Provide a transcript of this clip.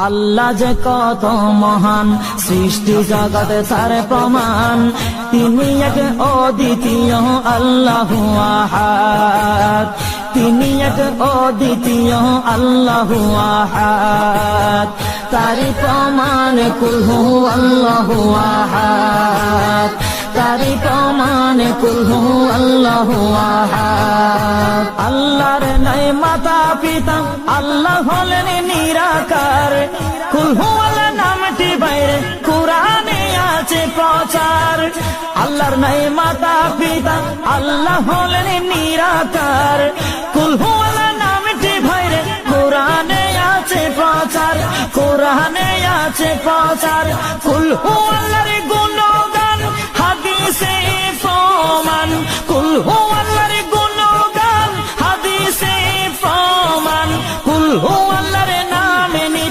আল্লাহ যে কত মহান, সৃষ্টি জগতে তার প্রমাণ। তিনি এক অদ্বিতীয় আল্লাহু আহাদ, তিনি এক অদ্বিতীয় আল্লাহু আহাদ। তারি প্রমাণ কুল হু আল্লাহু আহাদ, তারি প্রমাণ কুল হু আল্লাহু আহাদ। আল্লাহর নাই মাতা পিতা, আল্লাহ হলেন নিরাকার। কুল হু আল্লাহ নামটি বাইরে কুরআনে আছে প্রচার। আল্লাহর নাই মাতা পিতা, আল্লাহ হলেন নিরাকার। কুল হু আল্লাহ নামটি বাইরে কুরআনে আছে প্রচার, কুরআনে আছে প্রচার। কুল হু আল্লাহর